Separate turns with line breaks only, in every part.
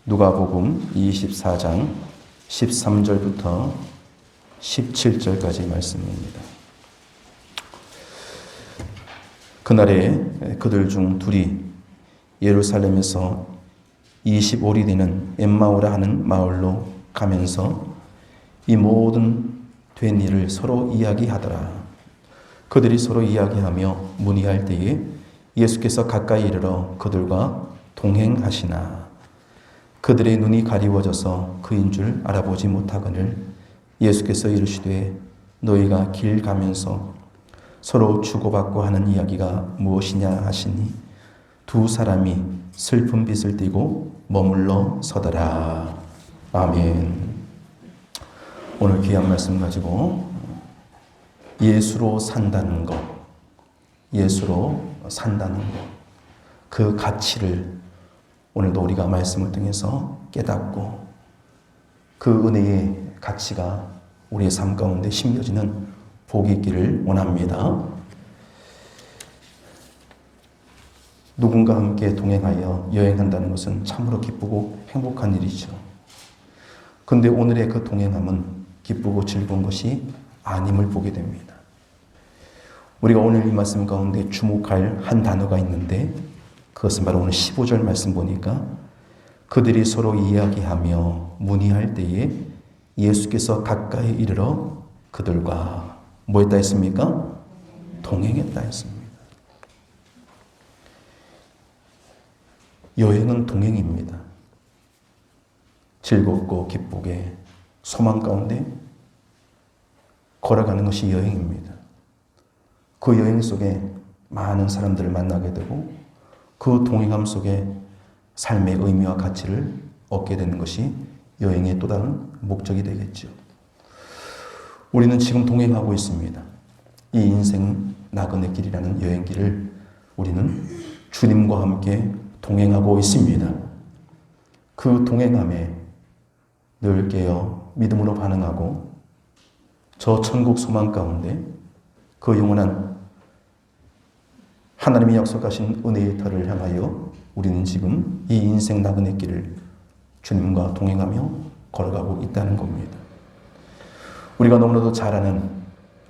누가복음 24장 13절부터 17절까지 말씀입니다. 그날에 그들 중 둘이 예루살렘에서 25리 되는 엠마오라 하는 마을로 가면서 이 모든 된 일을 서로 이야기하더라. 그들이 서로 이야기하며 문의할 때에 예수께서 가까이 이르러 그들과 동행하시나 그들의 눈이 가리워져서 그인 줄 알아보지 못하거늘 예수께서 이르시되 너희가 길 가면서 서로 주고받고 하는 이야기가 무엇이냐 하시니 두 사람이 슬픈 빛을 띠고 머물러 서더라. 아멘. 오늘 귀한 말씀 가지고 예수로 산다는 것, 예수로 산다는 것, 그 가치를 오늘도 우리가 말씀을 통해서 깨닫고 그 은혜의 가치가 우리의 삶 가운데 심겨지는 복이 있기를 원합니다. 누군가 함께 동행하여 여행한다는 것은 참으로 기쁘고 행복한 일이죠. 그런데 오늘의 그 동행함은 기쁘고 즐거운 것이 아님을 보게 됩니다. 우리가 오늘 이 말씀 가운데 주목할 한 단어가 있는데 그것은 바로 오늘 15절 말씀 보니까 그들이 서로 이야기하며 문의할 때에 예수께서 가까이 이르러 그들과 뭐 했다 했습니까? 동행했다 했습니다. 여행은 동행입니다. 즐겁고 기쁘게 소망 가운데 걸어가는 것이 여행입니다. 그 여행 속에 많은 사람들을 만나게 되고 그 동행함 속에 삶의 의미와 가치를 얻게 되는 것이 여행의 또 다른 목적이 되겠죠. 우리는 지금 동행하고 있습니다. 이 인생 나그네 길이라는 여행길을 우리는 주님과 함께 동행하고 있습니다. 그 동행함에 늘 깨어 믿음으로 반응하고 저 천국 소망 가운데 그 영원한 하나님이 약속하신 은혜의 터를 향하여 우리는 지금 이 인생 나그네 길을 주님과 동행하며 걸어가고 있다는 겁니다. 우리가 너무나도 잘 아는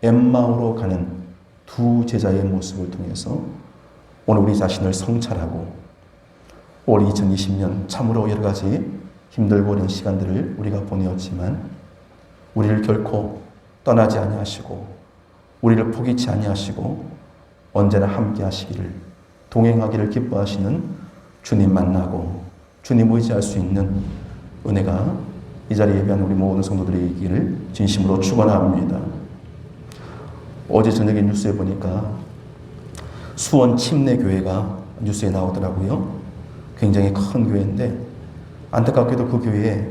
엠마오로 가는 두 제자의 모습을 통해서 오늘 우리 자신을 성찰하고 올 2020년 참으로 여러 가지 힘들고 어려운 시간들을 우리가 보내었지만 우리를 결코 떠나지 아니하시고 우리를 포기치 아니하시고 언제나 함께 하시기를 동행하기를 기뻐하시는 주님 만나고 주님 의지할 수 있는 은혜가 이 자리에 예배한 우리 모든 성도들이 있기를 진심으로 축원합니다. 어제 저녁에 뉴스에 보니까 수원 침례교회가 뉴스에 나오더라고요. 굉장히 큰 교회인데 안타깝게도 그 교회에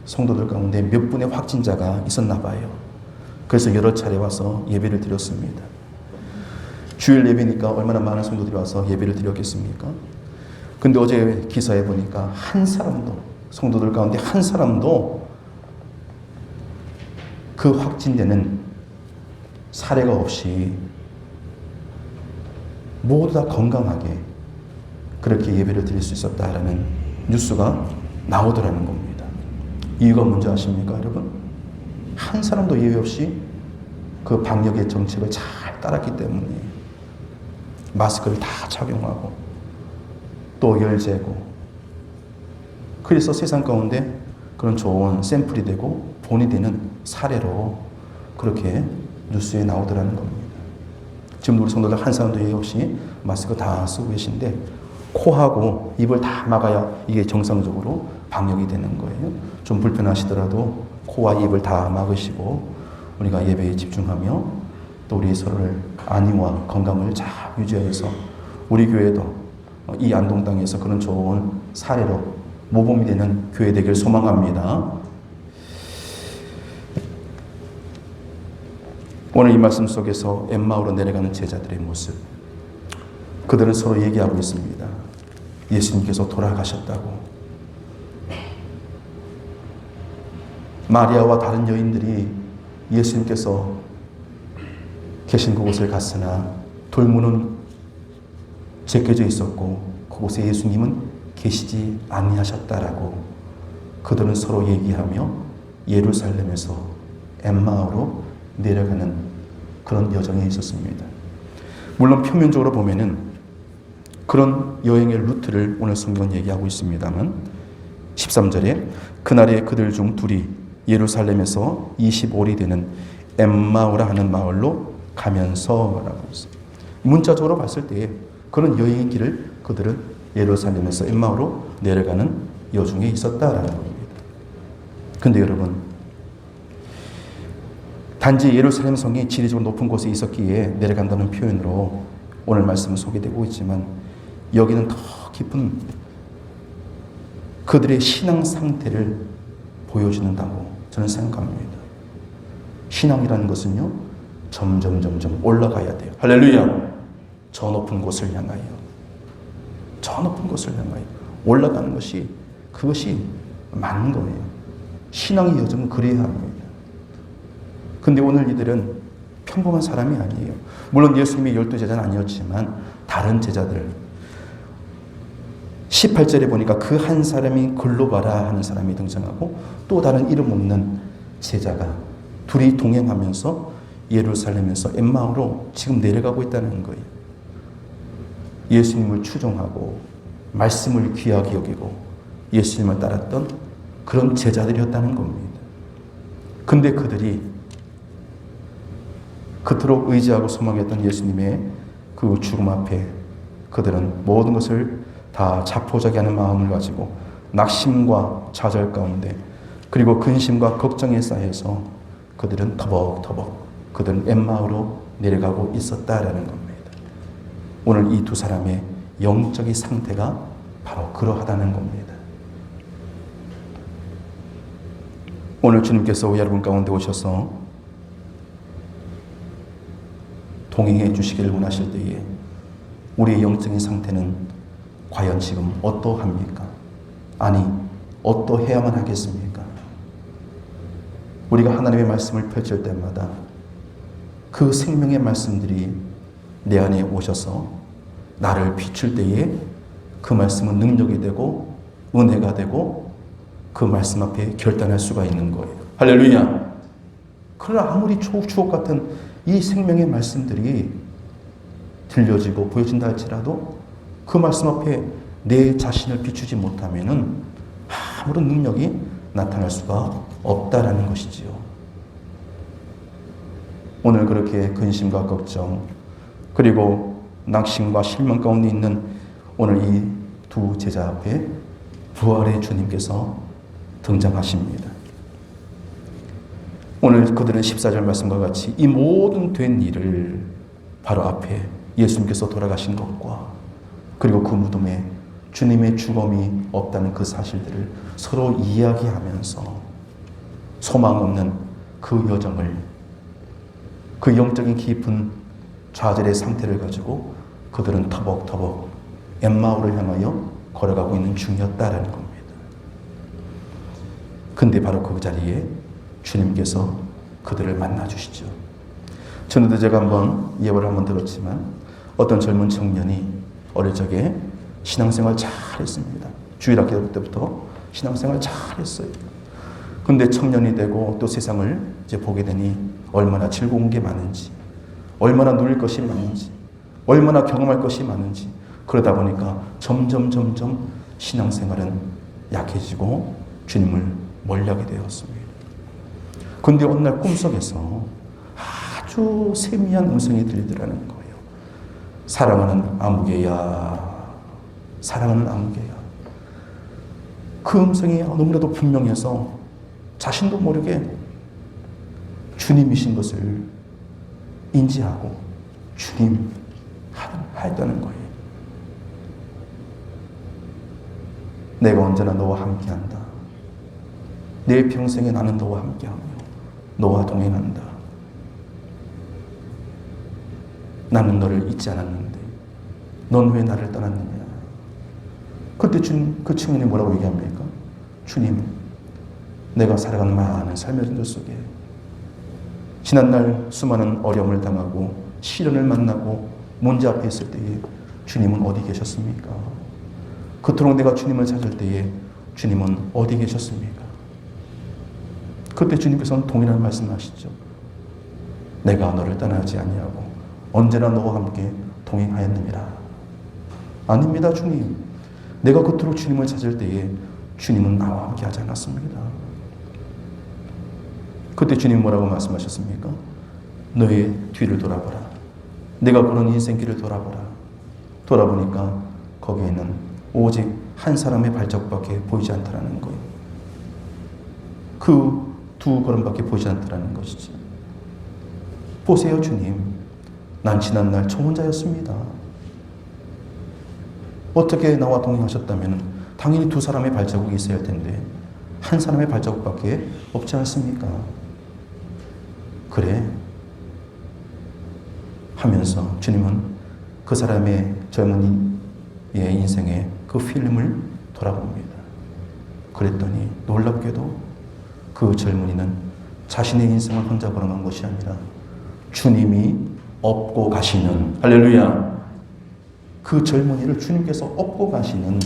성도들 가운데 몇 분의 확진자가 있었나 봐요. 그래서 여러 차례 와서 예배를 드렸습니다. 주일 예배니까 얼마나 많은 성도들이 와서 예배를 드렸겠습니까? 근데 어제 기사에 보니까 한 사람도, 성도들 가운데 한 사람도 그 확진되는 사례가 없이 모두 다 건강하게 그렇게 예배를 드릴 수 있었다라는 뉴스가 나오더라는 겁니다. 이유가 뭔지 아십니까, 여러분? 한 사람도 예외 없이 그 방역의 정책을 잘 따랐기 때문에 마스크를 다 착용하고 또 열 재고 그래서 세상 가운데 그런 좋은 샘플이 되고 본이 되는 사례로 그렇게 뉴스에 나오더라는 겁니다. 지금 우리 성도들 한 사람도 예외 없이 마스크 다 쓰고 계신데 코하고 입을 다 막아야 이게 정상적으로 방역이 되는 거예요. 좀 불편하시더라도 코와 입을 다 막으시고 우리가 예배에 집중하며 또 우리 서로를 안위와 건강을 잘 유지해서 우리 교회도 이 안동 땅에서 그런 좋은 사례로 모범이 되는 교회 되길 소망합니다. 오늘 이 말씀 속에서 엠마오로 내려가는 제자들의 모습, 그들은 서로 얘기하고 있습니다. 예수님께서 돌아가셨다고. 마리아와 다른 여인들이 예수님께서 계신 그곳을 갔으나 돌문은 제껴져 있었고 그곳에 예수님은 계시지 아니하셨다라고 그들은 서로 얘기하며 예루살렘에서 엠마오로 내려가는 그런 여정에 있었습니다. 물론 표면적으로 보면은 그런 여행의 루트를 오늘 성경은 얘기하고 있습니다만 13절에 그날에 그들 중 둘이 예루살렘에서 25리 되는 엠마오라 하는 마을로 가면서라고 했습니다. 문자적으로 봤을 때 그런 여행의 길을 그들은 예루살렘에서 엠마오로 내려가는 여중에 있었다라는 겁니다. 근데 여러분, 단지 예루살렘 성이 지리적으로 높은 곳에 있었기에 내려간다는 표현으로 오늘 말씀은 소개되고 있지만 여기는 더 깊은 그들의 신앙 상태를 보여주는다고 저는 생각합니다. 신앙이라는 것은요, 점점 올라가야 돼요. 할렐루야! 저 높은 곳을 향하여, 저 높은 곳을 향하여 올라가는 것이, 그것이 맞는 거예요. 신앙의 여정은 그래야 합니다. 근데 오늘 이들은 평범한 사람이 아니에요. 물론 예수님의 12제자는 아니었지만 다른 제자들, 18절에 보니까 그 한 사람이 글로 가라 하는 사람이 등장하고 또 다른 이름 없는 제자가 둘이 동행하면서 예루살렘에서 엠마오로 지금 내려가고 있다는 거예요. 예수님을 추종하고 말씀을 귀하게 여기고 예수님을 따랐던 그런 제자들이었다는 겁니다. 근데 그들이 그토록 의지하고 소망했던 예수님의 그 죽음 앞에 그들은 모든 것을 다 자포자기하는 마음을 가지고 낙심과 좌절 가운데 그리고 근심과 걱정에 쌓여서 그들은 터벅터벅 그들은 엠마오로 내려가고 있었다라는 겁니다. 오늘 이 두 사람의 영적인 상태가 바로 그러하다는 겁니다. 오늘 주님께서 여러분 가운데 오셔서 동행해 주시기를 원하실 때에 우리의 영적인 상태는 과연 지금 어떠합니까? 아니, 어떠해야만 하겠습니까? 우리가 하나님의 말씀을 펼칠 때마다 그 생명의 말씀들이 내 안에 오셔서 나를 비출 때에 그 말씀은 능력이 되고 은혜가 되고 그 말씀 앞에 결단할 수가 있는 거예요. 할렐루야! 그러나 아무리 주옥 같은 이 생명의 말씀들이 들려지고 보여진다 할지라도 그 말씀 앞에 내 자신을 비추지 못하면은 아무런 능력이 나타날 수가 없다라는 것이지요. 오늘 그렇게 근심과 걱정 그리고 낙심과 실망 가운데 있는 오늘 이 두 제자 앞에 부활의 주님께서 등장하십니다. 오늘 그들은 14절 말씀과 같이 이 모든 된 일을 바로 앞에 예수님께서 돌아가신 것과 그리고 그 무덤에 주님의 죽음이 없다는 그 사실들을 서로 이야기하면서 소망 없는 그 여정을, 그 영적인 깊은 좌절의 상태를 가지고 그들은 터벅터벅 엠마오를 향하여 걸어가고 있는 중이었다라는 겁니다. 근데 바로 그 자리에 주님께서 그들을 만나 주시죠. 전에도 제가 한번 예언을 한번 들었지만 어떤 젊은 청년이 어릴 적에 신앙생활 잘했습니다. 주일학교 때부터 신앙생활 잘했어요. 근데 청년이 되고 또 세상을 이제 보게 되니 얼마나 즐거운 게 많은지, 얼마나 누릴 것이 많은지, 얼마나 경험할 것이 많은지, 그러다 보니까 점점 신앙생활은 약해지고 주님을 멀리하게 되었습니다. 근데 어느 날 꿈속에서 아주 세미한 음성이 들리더라는 거예요. 사랑하는 아무개야, 사랑하는 아무개야. 그 음성이 너무나도 분명해서 자신도 모르게 주님이신 것을 인지하고 주님 하였다는 거예요. 내가 언제나 너와 함께한다. 내 평생에 나는 너와 함께하며 너와 동행한다. 나는 너를 잊지 않았는데 넌 왜 나를 떠났느냐. 그때 그 청년이 뭐라고 얘기합니까? 주님, 내가 살아가는 많은 삶의 전도 속에 지난날 수많은 어려움을 당하고 시련을 만나고 문제 앞에 있을 때에 주님은 어디 계셨습니까? 그토록 내가 주님을 찾을 때에 주님은 어디 계셨습니까? 그때 주님께서는 동일한 말씀하시죠. 내가 너를 떠나지 아니하고 언제나 너와 함께 동행하였느니라. 아닙니다, 주님. 내가 그토록 주님을 찾을 때에 주님은 나와 함께 하지 않았습니다. 그때 주님 뭐라고 말씀하셨습니까? 너의 뒤를 돌아보라. 내가 그런 인생길을 돌아보라. 돌아보니까 거기에는 오직 한 사람의 발자국밖에 보이지 않더라는 거예요. 그 두 걸음밖에 보이지 않더라는 것이지. 보세요, 주님. 난 지난날 저 혼자였습니다. 어떻게 나와 동행하셨다면 당연히 두 사람의 발자국이 있어야 할 텐데 한 사람의 발자국밖에 없지 않습니까? 그래 하면서 주님은 그 사람의 젊은이의 인생의 그 필름을 돌아봅니다. 그랬더니 놀랍게도 그 젊은이는 자신의 인생을 혼자 걸어간 것이 아니라 주님이 업고 가시는, 할렐루야, 그 젊은이를 주님께서 업고 가시는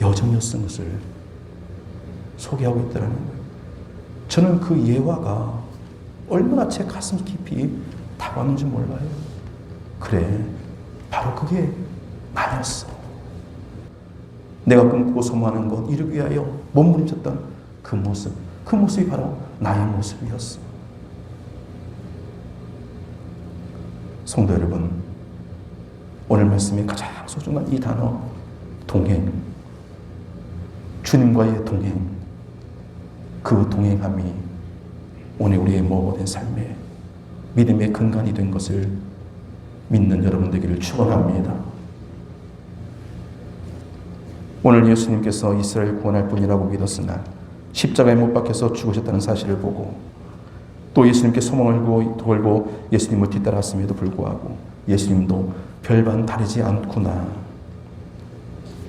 여정이었던 것을 소개하고 있다는 거예요. 저는 그 예화가 얼마나 제 가슴 깊이 다가왔는지 몰라요. 그래, 바로 그게 나였어. 내가 꿈꾸고 소망하는 것 이루기 위하여 몸부림쳤던 그 모습이 바로 나의 모습이었어. 성도 여러분, 오늘 말씀에 가장 소중한 이 단어 동행, 주님과의 동행, 그 동행함이 오늘 우리의 모든 삶에 믿음의 근간이 된 것을 믿는 여러분 되기를 축원합니다. 오늘 예수님께서 이스라엘 구원할 분이라고 믿었으나 십자가에 못 박혀서 죽으셨다는 사실을 보고 또 예수님께 소망을 걸고 예수님을 뒤따랐음에도 불구하고 예수님도 별반 다르지 않구나.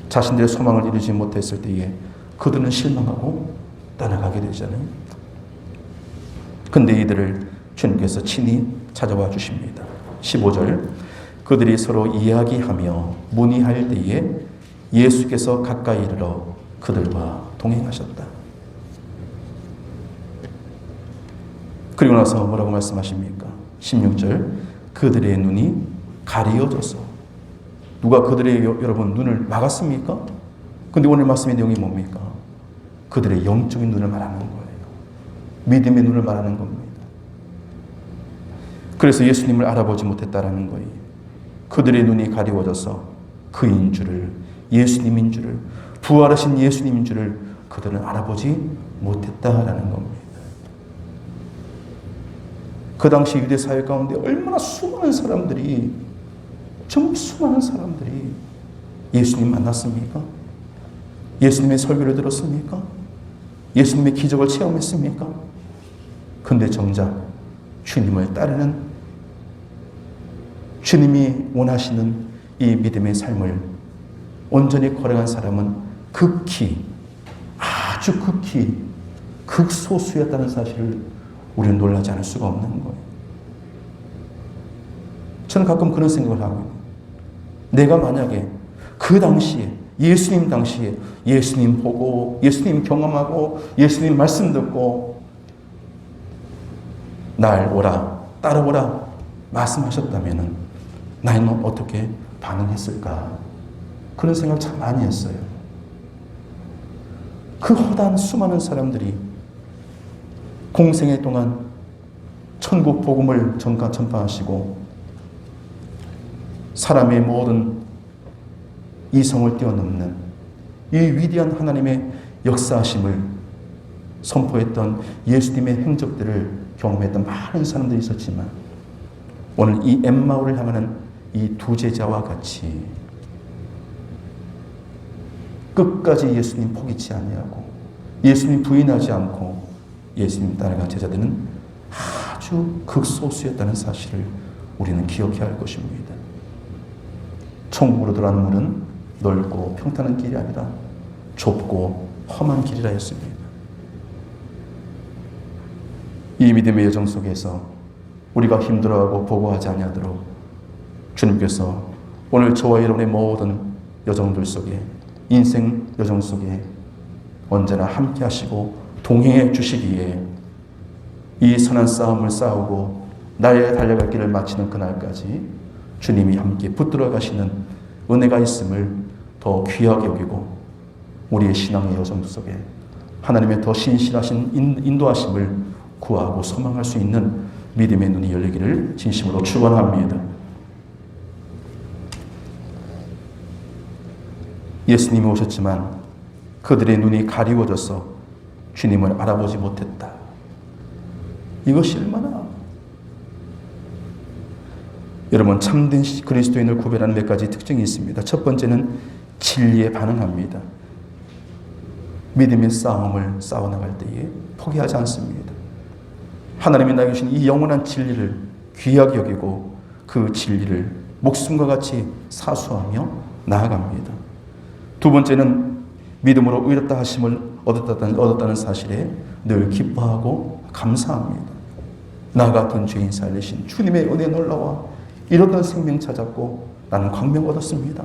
자신들의 소망을 이루지 못했을 때에 그들은 실망하고 떠나가게 되잖아요. 근데 이들을 주님께서 친히 찾아와 주십니다. 15절, 그들이 서로 이야기하며 문의할 때에 예수께서 가까이 이르러 그들과 동행하셨다. 그리고 나서 뭐라고 말씀하십니까? 16절, 그들의 눈이 가리어져서, 누가 그들의 여러분 눈을 막았습니까? 근데 오늘 말씀의 내용이 뭡니까? 그들의 영적인 눈을 말하는 거예요. 믿음의 눈을 말하는 겁니다. 그래서 예수님을 알아보지 못했다라는 거예요. 그들의 눈이 가리워져서 그인 줄을, 예수님인 줄을, 부활하신 예수님인 줄을 그들은 알아보지 못했다라는 겁니다. 그 당시 유대 사회 가운데 얼마나 수많은 사람들이, 정말 수많은 사람들이 예수님 만났습니까? 예수님의 설교를 들었습니까? 예수님의 기적을 체험했습니까? 근데 정작 주님을 따르는, 주님이 원하시는 이 믿음의 삶을 온전히 걸어간 사람은 극히, 아주 극히 극소수였다는 사실을 우리는 놀라지 않을 수가 없는 거예요. 저는 가끔 그런 생각을 하고 있어요. 내가 만약에 그 당시에, 예수님 당시에 예수님 보고 예수님 경험하고 예수님 말씀 듣고 날 오라, 따라오라 말씀하셨다면 나는 어떻게 반응했을까? 그런 생각을 참 많이 했어요. 그 허다한 수많은 사람들이 공생애 동안 천국 복음을 전파하시고 사람의 모든 이성을 뛰어넘는 이 위대한 하나님의 역사하심을 선포했던 예수님의 행적들을 경험했던 많은 사람들이 있었지만 오늘 이 엠마오를 향하는 이 두 제자와 같이 끝까지 예수님 포기치 아니하고 예수님 부인하지 않고 예수님 따라간 제자들은 아주 극소수였다는 사실을 우리는 기억해야 할 것입니다. 천국으로 들어가는 문은 넓고 평탄한 길이 아니라 좁고 험한 길이라 했습니다. 이 믿음의 여정 속에서 우리가 힘들어하고 보고하지 아니하도록 주님께서 오늘 저와 여러분의 모든 여정들 속에 인생 여정 속에 언제나 함께 하시고 동행해 주시기에 이 선한 싸움을 싸우고 나의 달려갈 길을 마치는 그날까지 주님이 함께 붙들어 가시는 은혜가 있음을 더 귀하게 여기고 우리의 신앙의 여정 속에 하나님의 더 신실하신 인도하심을 구하고 소망할 수 있는 믿음의 눈이 열리기를 진심으로 축원합니다. 예수님이 오셨지만 그들의 눈이 가리워져서 주님을 알아보지 못했다. 이것이 얼마나 여러분 참된 그리스도인을 구별하는 몇 가지 특징이 있습니다. 첫 번째는 진리에 반응합니다. 믿음의 싸움을 싸워나갈 때에 포기하지 않습니다. 하나님이 나에게 주신 이 영원한 진리를 귀하게 여기고 그 진리를 목숨과 같이 사수하며 나아갑니다. 두 번째는 믿음으로 의롭다 하심을 얻었다는 사실에 늘 기뻐하고 감사합니다. 나 같은 죄인 살리신 주님의 은혜 놀라와 이렇던 생명 찾았고 나는 광명 얻었습니다.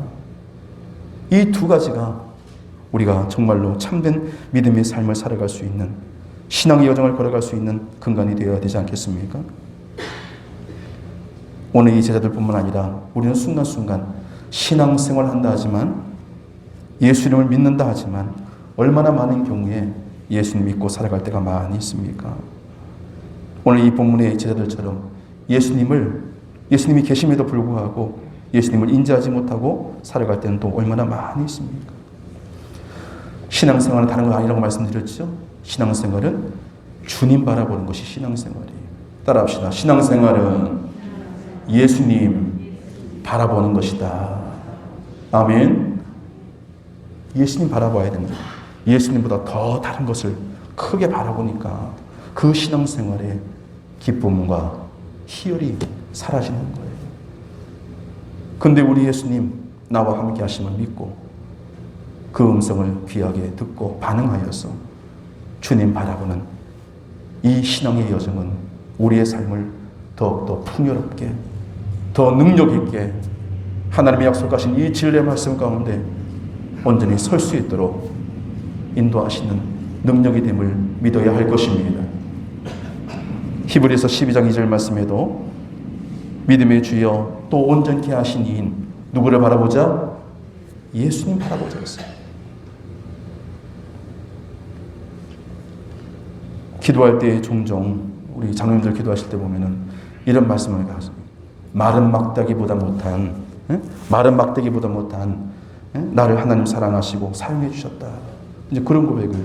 이 두 가지가 우리가 정말로 참된 믿음의 삶을 살아갈 수 있는 신앙의 여정을 걸어갈 수 있는 근간이 되어야 되지 않겠습니까? 오늘 이 제자들뿐만 아니라 우리는 순간순간 신앙생활을 한다 하지만 예수님을 믿는다 하지만 얼마나 많은 경우에 예수님 믿고 살아갈 때가 많이 있습니까? 오늘 이 본문의 제자들처럼 예수님이 계심에도 불구하고 예수님을 인지하지 못하고 살아갈 때는 또 얼마나 많이 있습니까? 신앙생활은 다른 거 아니라고 말씀드렸죠? 신앙생활은 주님 바라보는 것이 신앙생활이에요. 따라합시다. 신앙생활은 예수님 바라보는 것이다. 아멘. 예수님 바라봐야 됩니다. 예수님보다 더 다른 것을 크게 바라보니까 그 신앙생활의 기쁨과 희열이 사라지는 거예요. 근데 우리 예수님 나와 함께 하심을 믿고 그 음성을 귀하게 듣고 반응하여서 주님 바라보는 이 신앙의 여정은 우리의 삶을 더욱더 풍요롭게 더 능력 있게 하나님의 약속하신 이 진리의 말씀 가운데 온전히 설 수 있도록 인도하시는 능력이 됨을 믿어야 할 것입니다. 히브리서 12장 2절 말씀에도 믿음의 주여 또 온전케 하신 이인 누구를 바라보자? 예수님 바라보자 했어요. 기도할 때 종종 우리 장로님들 기도하실 때 보면은 이런 말씀을 하세요. 마른 막대기보다 못한 나를 하나님 사랑하시고 사용해 주셨다. 이제 그런 고백을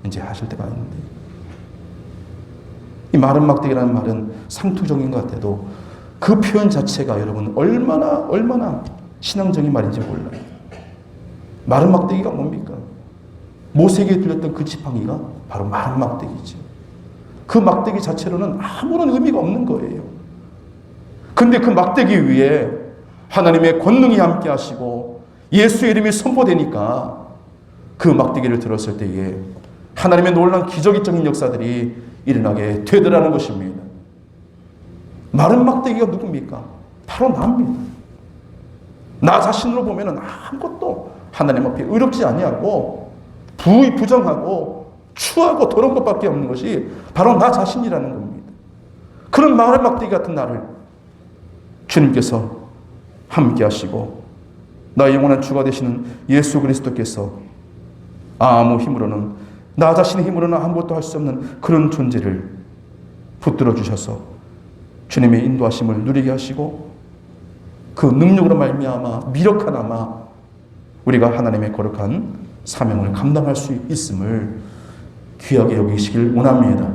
이제 하실 때가 있는데 이 마른 막대기라는 말은 상투적인 것 같아도 그 표현 자체가 여러분 얼마나 신앙적인 말인지 몰라요. 마른 막대기가 뭡니까? 모세에게 들렸던 그 지팡이가 바로 마른 막대기죠. 그 막대기 자체로는 아무런 의미가 없는 거예요. 근데 그 막대기 위에 하나님의 권능이 함께 하시고 예수의 이름이 선포되니까 그 막대기를 들었을 때에 하나님의 놀라운 기적적인 역사들이 일어나게 되더라는 것입니다. 마른 막대기가 누굽니까? 바로 나입니다. 나 자신으로 보면 아무것도 하나님 앞에 의롭지 아니하고 부정하고 추하고 더러운 것밖에 없는 것이 바로 나 자신이라는 겁니다. 그런 마른 막대기 같은 나를 주님께서 함께 하시고 나의 영원한 주가 되시는 예수 그리스도께서 아무 힘으로는 나 자신의 힘으로는 아무것도 할 수 없는 그런 존재를 붙들어 주셔서 주님의 인도하심을 누리게 하시고 그 능력으로 말미암아 미력하나마 우리가 하나님의 거룩한 사명을 감당할 수 있음을 귀하게 여기시길 원합니다.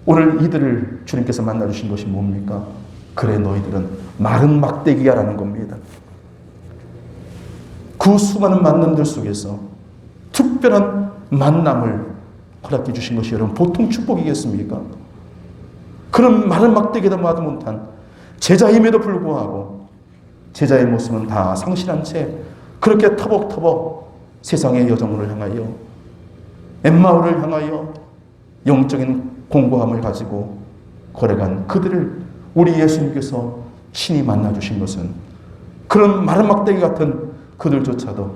오늘 이들을 주님께서 만나주신 것이 뭡니까? 그래 너희들은 마른 막대기야라는 겁니다. 그 수많은 만남들 속에서 특별한 만남을 허락해 주신 것이 여러분 보통 축복이겠습니까? 그런 마른 막대기도 마도 못한 제자임에도 불구하고 제자의 모습은 다 상실한 채 그렇게 터벅터벅 세상의 여정을 향하여 엠마오를 향하여 영적인 공고함을 가지고 걸어간 그들을 우리 예수님께서 친히 만나주신 것은 그런 마른 막대기 같은 그들조차도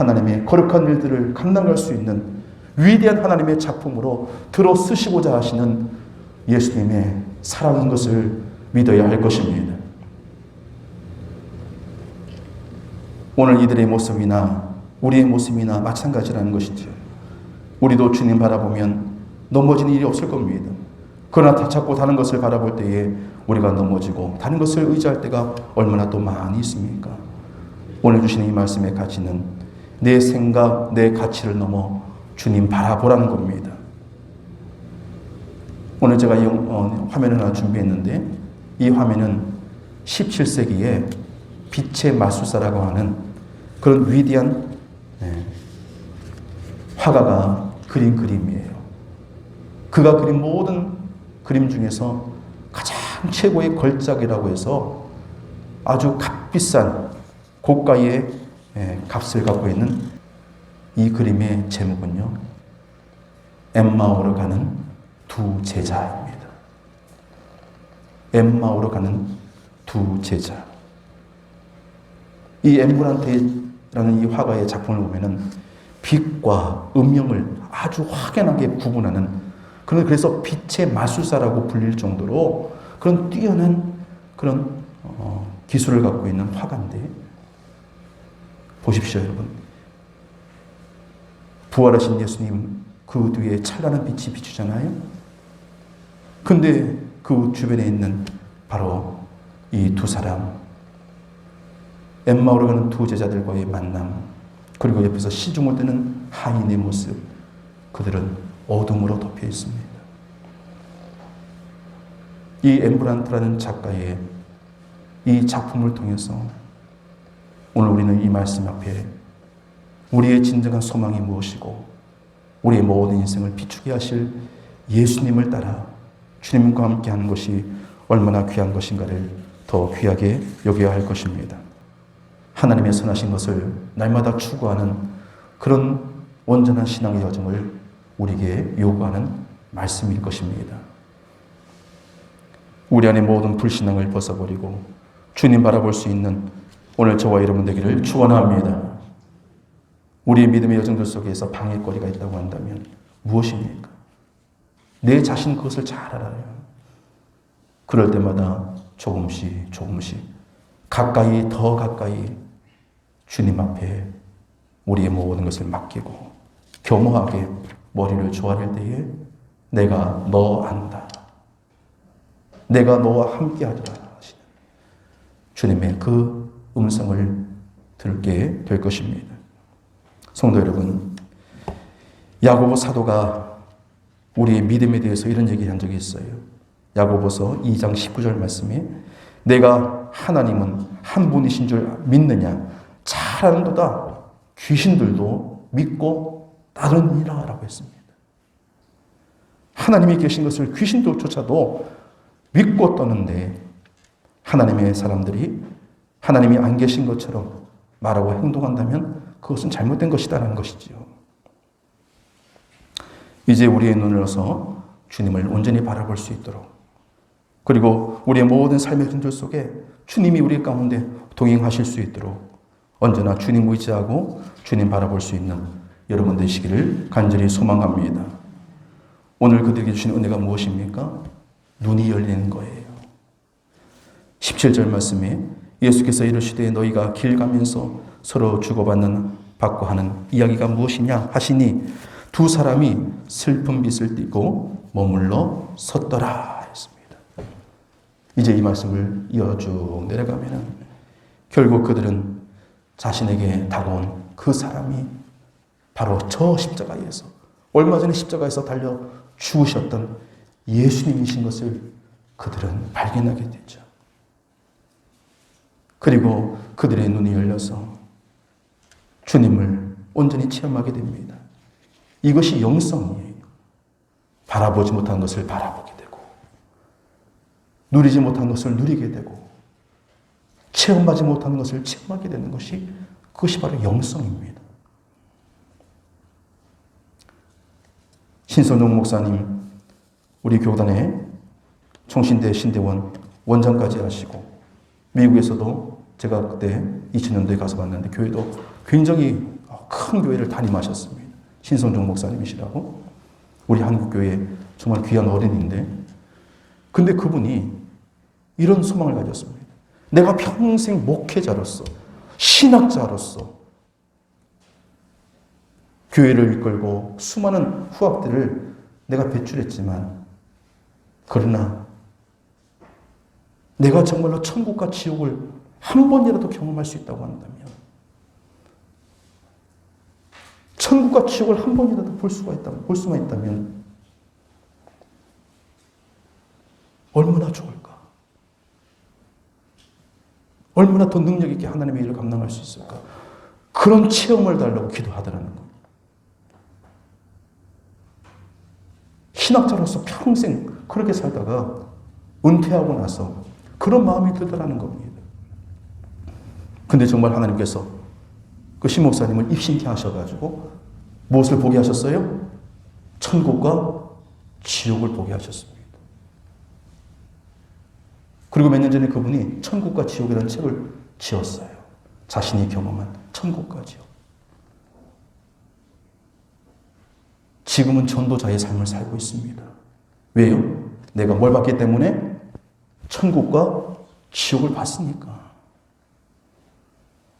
하나님의 거룩한 일들을 감당할 수 있는 위대한 하나님의 작품으로 들어 쓰시고자 하시는 예수님의 사랑인 것을 믿어야 할 것입니다. 오늘 이들의 모습이나 우리의 모습이나 마찬가지라는 것이죠. 우리도 주님 바라보면 넘어지는 일이 없을 겁니다. 그러나 자꾸 다른 것을 바라볼 때에 우리가 넘어지고 다른 것을 의지할 때가 얼마나 또 많이 있습니까? 오늘 주시는 이 말씀의 가치는 내 생각, 내 가치를 넘어 주님 바라보라는 겁니다. 오늘 제가 화면을 하나 준비했는데 이 화면은 17세기에 빛의 마술사라고 하는 그런 위대한 화가가 그린 그림이에요. 그가 그린 모든 그림 중에서 가장 최고의 걸작이라고 해서 아주 값비싼 고가의 값을 갖고 있는 이 그림의 제목은요, 엠마오로 가는 두 제자입니다. 엠마오로 가는 두 제자. 이 엠브란테라는 이 화가의 작품을 보면은 빛과 음영을 아주 확연하게 구분하는 그래서 빛의 마술사라고 불릴 정도로 그런 뛰어난 그런 기술을 갖고 있는 화가인데 보십시오, 여러분. 부활하신 예수님 그 뒤에 찬란한 빛이 비추잖아요. 근데 그 주변에 있는 바로 이 두 사람, 엠마오로 가는 두 제자들과의 만남, 그리고 옆에서 시중을 드는 하인의 모습, 그들은 어둠으로 덮여 있습니다. 이 엠브란트라는 작가의 이 작품을 통해서 오늘 우리는 이 말씀 앞에 우리의 진정한 소망이 무엇이고 우리의 모든 인생을 비추게 하실 예수님을 따라 주님과 함께 하는 것이 얼마나 귀한 것인가를 더 귀하게 여겨야 할 것입니다. 하나님의 선하신 것을 날마다 추구하는 그런 온전한 신앙의 여정을 우리에게 요구하는 말씀일 것입니다. 우리 안의 모든 불신앙을 벗어버리고 주님 바라볼 수 있는 오늘 저와 여러분 되기를 축원합니다. 우리의 믿음의 여정들 속에서 방해거리가 있다고 한다면 무엇입니까? 내 자신 그것을 잘 알아요. 그럴 때마다 조금씩 가까이 더 가까이 주님 앞에 우리의 모든 것을 맡기고 겸허하게 머리를 조아릴 때에 내가 너 안다. 내가 너와 함께 하리라 하시는 주님의 그 음성을 들게 될 것입니다. 성도 여러분, 야고보 사도가 우리의 믿음에 대해서 이런 얘기를 한 적이 있어요. 야고보서 2장 19절 말씀에 내가 하나님은 한 분이신 줄 믿느냐? 잘 아는도다. 귀신들도 믿고 따르니라 라고 했습니다. 하나님이 계신 것을 귀신들조차도 믿고 떠는데 하나님의 사람들이 하나님이 안 계신 것처럼 말하고 행동한다면 그것은 잘못된 것이다라는 것이지요. 이제 우리의 눈을 어서 주님을 온전히 바라볼 수 있도록, 그리고 우리의 모든 삶의 흔들 속에 주님이 우리 가운데 동행하실 수 있도록 언제나 주님 의지하고 주님 바라볼 수 있는 여러분 되시기를 간절히 소망합니다. 오늘 그들에게 주신 은혜가 무엇입니까? 눈이 열리는 거예요. 17절 말씀에 예수께서 이르시되 너희가 길 가면서 서로 주고받고 하는 이야기가 무엇이냐 하시니 두 사람이 슬픈 빛을 띠고 머물러 섰더라 했습니다. 이제 이 말씀을 이어 쭉 내려가면 결국 그들은 자신에게 다가온 그 사람이 바로 저 십자가에서 얼마 전에 십자가에서 달려 죽으셨던 예수님이신 것을 그들은 발견하게 되죠. 그리고 그들의 눈이 열려서 주님을 온전히 체험하게 됩니다. 이것이 영성이에요. 바라보지 못한 것을 바라보게 되고 누리지 못한 것을 누리게 되고 체험하지 못한 것을 체험하게 되는 것이 그것이 바로 영성입니다. 신선용 목사님 우리 교단의 총신대 신대원 원장까지 하시고 미국에서도 제가 그때 2000년도에 가서 봤는데 교회도 굉장히 큰 교회를 담임하셨습니다. 신성종 목사님이시라고. 우리 한국교회 정말 귀한 어른인데, 근데 그분이 이런 소망을 가졌습니다. 내가 평생 목회자로서, 신학자로서 교회를 이끌고 수많은 후학들을 내가 배출했지만, 그러나 내가 정말로 천국과 지옥을 한 번이라도 경험할 수 있다고 한다면, 천국과 지옥을 한 번이라도 볼 수만 있다면 얼마나 좋을까? 얼마나 더 능력 있게 하나님의 일을 감당할 수 있을까? 그런 체험을 달라고 기도하더라는 겁니다. 신학자로서 평생 그렇게 살다가 은퇴하고 나서 그런 마음이 들더라는 겁니다. 근데 정말 하나님께서 그 신 목사님을 입신케 하셔가지고 무엇을 보게 하셨어요? 천국과 지옥을 보게 하셨습니다. 그리고 몇 년 전에 그분이 천국과 지옥이라는 책을 지었어요. 자신이 경험한 천국과 지옥. 지금은 전도자의 삶을 살고 있습니다. 왜요? 내가 뭘 봤기 때문에? 천국과 지옥을 봤으니까.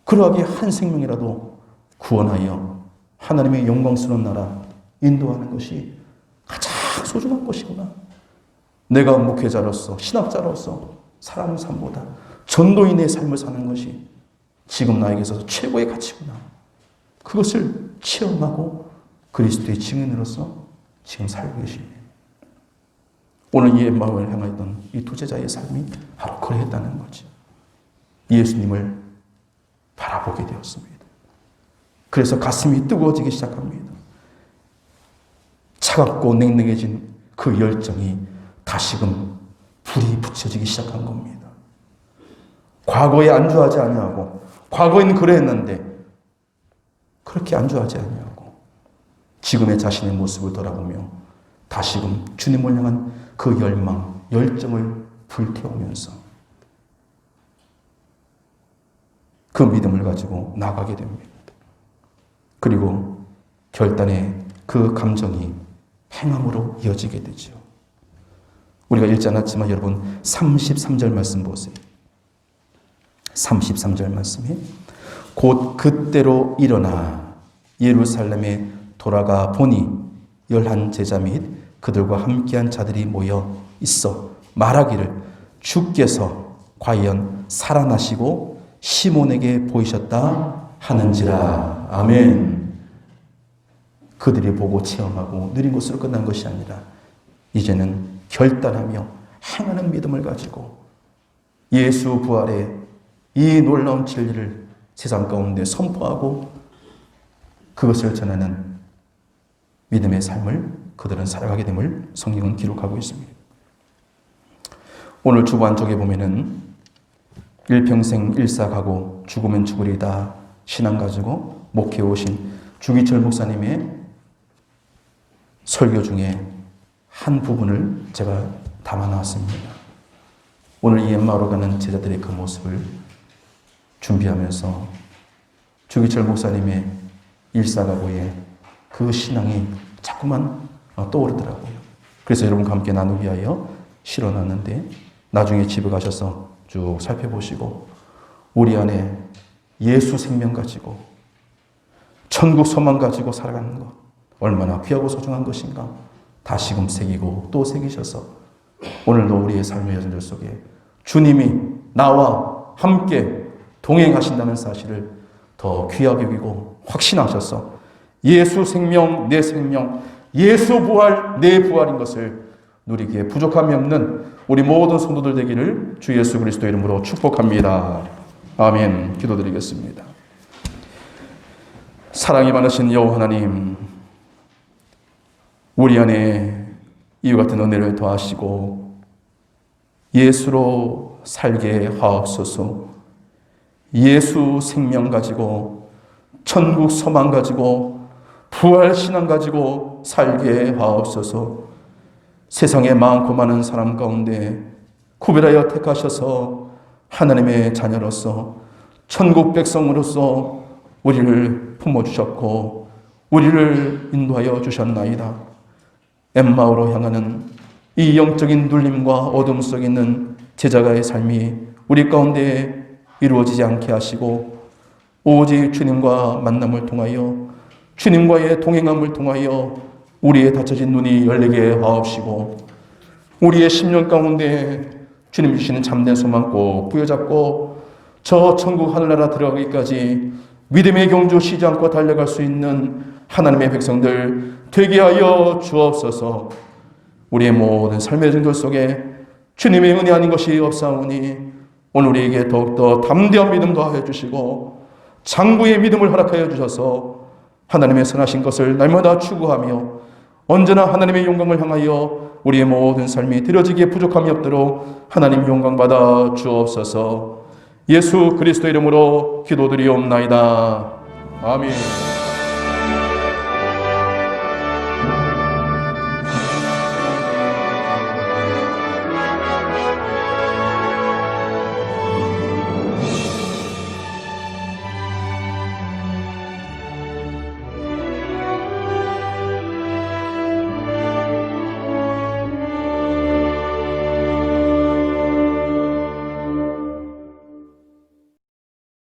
그러하기에 한 생명이라도 구원하여 하나님의 영광스러운 나라 인도하는 것이 가장 소중한 것이구나. 내가 목회자로서, 신학자로서 살아가는 삶보다 전도인의 삶을 사는 것이 지금 나에게 있어서 최고의 가치구나. 그것을 체험하고 그리스도의 증인으로서 지금 살고 계십니다. 오늘 이 엠마오를 향하였던 이 투제자의 삶이 바로 그랬다는 거죠. 예수님을 바라보게 되었습니다. 그래서 가슴이 뜨거워지기 시작합니다. 차갑고 냉랭해진 그 열정이 다시금 불이 붙여지기 시작한 겁니다. 과거에 안주하지 아니하고, 과거에는 그랬는데 그렇게 안주하지 아니하고 지금의 자신의 모습을 돌아보며 다시금 주님을 향한 그 열망, 열정을 불태우면서 그 믿음을 가지고 나가게 됩니다. 그리고 결단의 그 감정이 행함으로 이어지게 되죠. 우리가 읽지 않았지만 여러분 33절 말씀 보세요. 33절 말씀에 곧 그때로 일어나 예루살렘에 돌아가 보니 11 제자 및 그들과 함께한 자들이 모여 있어 말하기를 주께서 과연 살아나시고 시몬에게 보이셨다 하는지라. 아멘. 그들이 보고 체험하고 누린 것으로 끝난 것이 아니라 이제는 결단하며 행하는 믿음을 가지고 예수 부활의 이 놀라운 진리를 세상 가운데 선포하고 그것을 전하는 믿음의 삶을 그들은 살아가게 됨을 성경은 기록하고 있습니다. 오늘 주보 안쪽에 보면은 일평생 일사가고 죽으면 죽으리다 신앙 가지고 목회해 오신 주기철 목사님의 설교 중에 한 부분을 제가 담아 놨습니다. 오늘 이 엠마오로 가는 제자들의 그 모습을 준비하면서 주기철 목사님의 일사가고의 그 신앙이 자꾸만 떠오르더라고요. 그래서 여러분과 함께 나누기 위하여 실어놨는데 나중에 집에 가셔서 쭉 살펴보시고 우리 안에 예수 생명 가지고 천국 소망 가지고 살아가는 것 얼마나 귀하고 소중한 것인가 다시금 새기고 또 새기셔서 오늘도 우리의 삶의 여정 속에 주님이 나와 함께 동행하신다는 사실을 더 귀하게 여기고 확신하셔서 예수 생명 내 생명 예수 부활 내 부활인 것을 누리기에 부족함이 없는 우리 모든 성도들 되기를 주 예수 그리스도 이름으로 축복합니다. 아멘. 기도드리겠습니다. 사랑이 많으신 여호와 하나님, 우리 안에 이와 같은 은혜를 더하시고 예수로 살게 하옵소서. 예수 생명 가지고 천국 소망 가지고 부활 신앙 가지고 살게 하옵소서. 세상에 많고 많은 사람 가운데 구별하여 택하셔서 하나님의 자녀로서 천국 백성으로서 우리를 품어주셨고 우리를 인도하여 주셨나이다. 엠마오로 향하는 이 영적인 눌림과 어둠 속에 있는 제자가의 삶이 우리 가운데 이루어지지 않게 하시고 오직 주님과 만남을 통하여 주님과의 동행함을 통하여 우리의 닫혀진 눈이 열리게 하옵시고 우리의 심령 가운데 주님 주시는 참된 소망 꼭 부여잡고 저 천국 하늘나라 들어가기까지 믿음의 경주 쉬지 않고 달려갈 수 있는 하나님의 백성들 되게 하여 주옵소서. 우리의 모든 삶의 정도 속에 주님의 은혜 아닌 것이 없사오니 오늘 우리에게 더욱더 담대한 믿음 더하여 주시고 장구의 믿음을 허락하여 주셔서 하나님의 선하신 것을 날마다 추구하며 언제나 하나님의 영광을 향하여 우리의 모든 삶이 드려지기에 부족함이 없도록 하나님 영광 받아 주옵소서. 예수 그리스도 이름으로 기도드리옵나이다. 아멘.